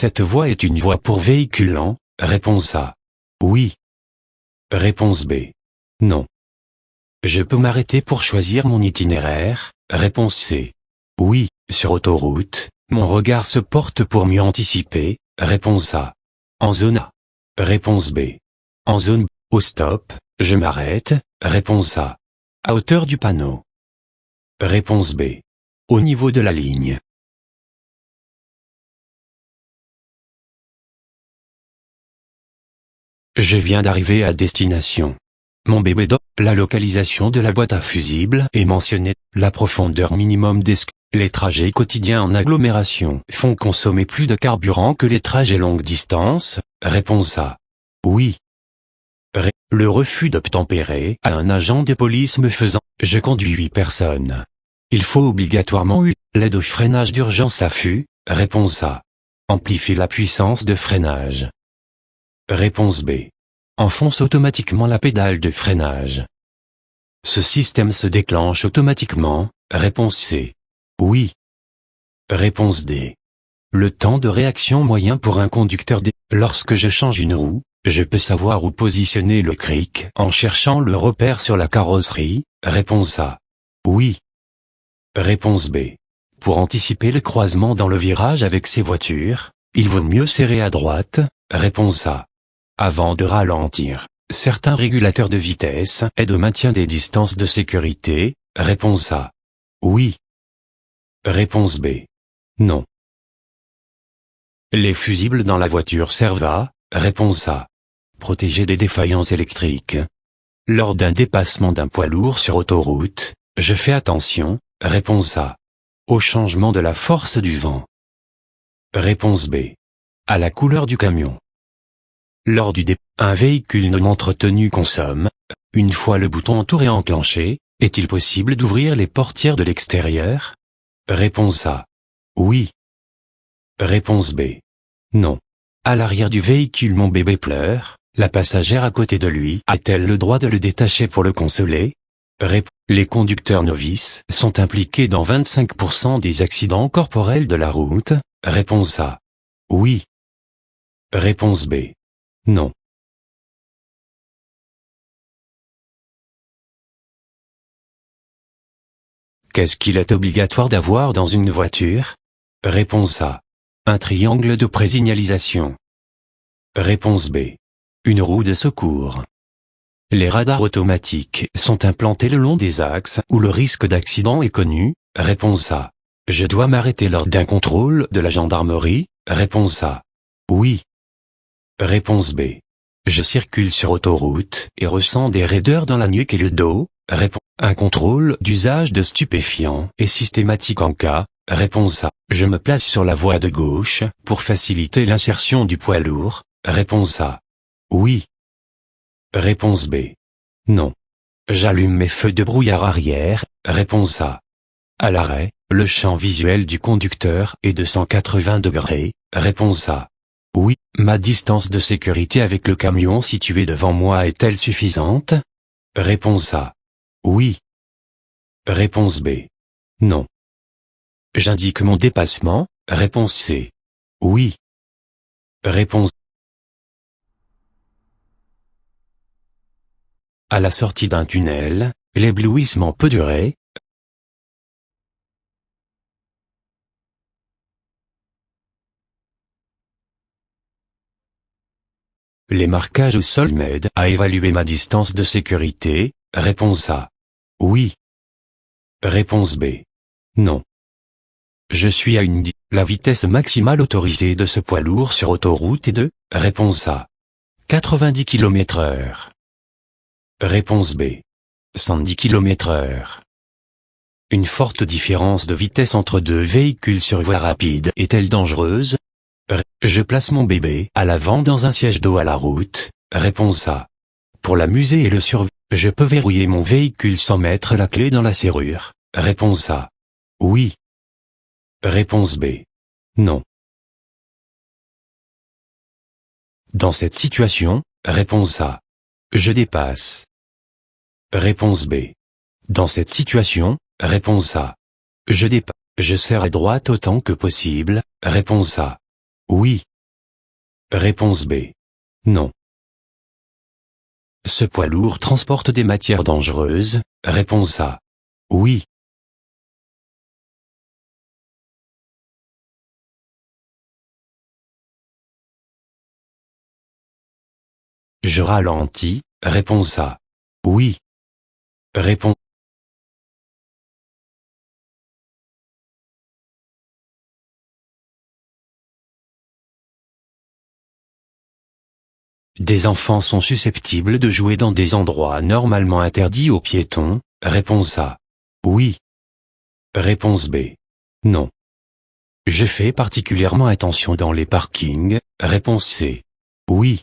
Cette voie est une voie pour véhicule lent. Réponse A. Oui. Réponse B. Non. Je peux m'arrêter pour choisir mon itinéraire. Réponse C. Oui, sur autoroute, mon regard se porte pour mieux anticiper. Réponse A. En zone A. Réponse B. En zone B. Au stop, je m'arrête. Réponse A. À hauteur du panneau. Réponse B. Au niveau de la ligne. Je viens d'arriver à destination. Mon bébé dort. La localisation de la boîte à fusibles est mentionnée. La profondeur minimum les trajets quotidiens en agglomération font consommer plus de carburant que les trajets longue distance. Réponse A. Oui. Le refus d'obtempérer à un agent de police me faisant. Je conduis 8 personnes. Il faut obligatoirement l'aide au freinage d'urgence affût. Réponse A. Amplifier la puissance de freinage. Réponse B. Enfonce automatiquement la pédale de freinage. Ce système se déclenche automatiquement. Réponse C. Oui. Réponse D. Le temps de réaction moyen pour un conducteur D. Lorsque je change une roue, je peux savoir où positionner le cric en cherchant le repère sur la carrosserie. Réponse A. Oui. Réponse B. Pour anticiper le croisement dans le virage avec ces voitures, il vaut mieux serrer à droite. Réponse A. Avant de ralentir, certains régulateurs de vitesse aident au maintien des distances de sécurité. Réponse A. Oui. Réponse B. Non. Les fusibles dans la voiture servent à. Réponse A. Protéger des défaillances électriques. Lors d'un dépassement d'un poids lourd sur autoroute, je fais attention. Réponse A. Au changement de la force du vent. Réponse B. À la couleur du camion. Lors du un véhicule non entretenu consomme. Une fois le bouton entouré enclenché, est-il possible d'ouvrir les portières de l'extérieur? Réponse A. Oui. Réponse B. Non. À l'arrière du véhicule mon bébé pleure, la passagère à côté de lui a-t-elle le droit de le détacher pour le consoler? Les conducteurs novices sont impliqués dans 25% des accidents corporels de la route. Réponse A. Oui. Réponse B. Non. Qu'est-ce qu'il est obligatoire d'avoir dans une voiture? Réponse A. Un triangle de présignalisation. Réponse B. Une roue de secours. Les radars automatiques sont implantés le long des axes où le risque d'accident est connu. Réponse A. Je dois m'arrêter lors d'un contrôle de la gendarmerie. Réponse A. Oui. Réponse B. Je circule sur autoroute et ressens des raideurs dans la nuque et le dos. Un contrôle d'usage de stupéfiants est systématique en cas. Réponse A. Je me place sur la voie de gauche pour faciliter l'insertion du poids lourd. Réponse A. Oui. Réponse B. Non. J'allume mes feux de brouillard arrière. Réponse A. À l'arrêt, le champ visuel du conducteur est de 180 degrés. Réponse A. Oui. Ma distance de sécurité avec le camion situé devant moi est-elle suffisante? Réponse A. Oui. Réponse B. Non. J'indique mon dépassement. Réponse C. Oui. Réponse. À la sortie d'un tunnel, l'éblouissement peut durer. Les marquages au sol m'aident à évaluer ma distance de sécurité. Réponse A. Oui. Réponse B. Non. Je suis à la vitesse maximale autorisée de ce poids lourd sur autoroute est de. Réponse A. 90 km/h. Réponse B. 110 km/h. Une forte différence de vitesse entre deux véhicules sur voie rapide est-elle dangereuse? Je place mon bébé à l'avant dans un siège dos à la route. Réponse A. Pour l'amuser et le surveiller, je peux verrouiller mon véhicule sans mettre la clé dans la serrure. Réponse A. Oui. Réponse B. Non. Dans cette situation, réponse A. Je dépasse. Réponse B. Dans cette situation, réponse A. Je serre à droite autant que possible. Réponse A. Oui. Réponse B. Non. Ce poids lourd transporte des matières dangereuses. Réponse A. Oui. Je ralentis. Réponse A. Oui. Réponse. Des enfants sont susceptibles de jouer dans des endroits normalement interdits aux piétons. Réponse A. Oui. Réponse B. Non. Je fais particulièrement attention dans les parkings. Réponse C. Oui.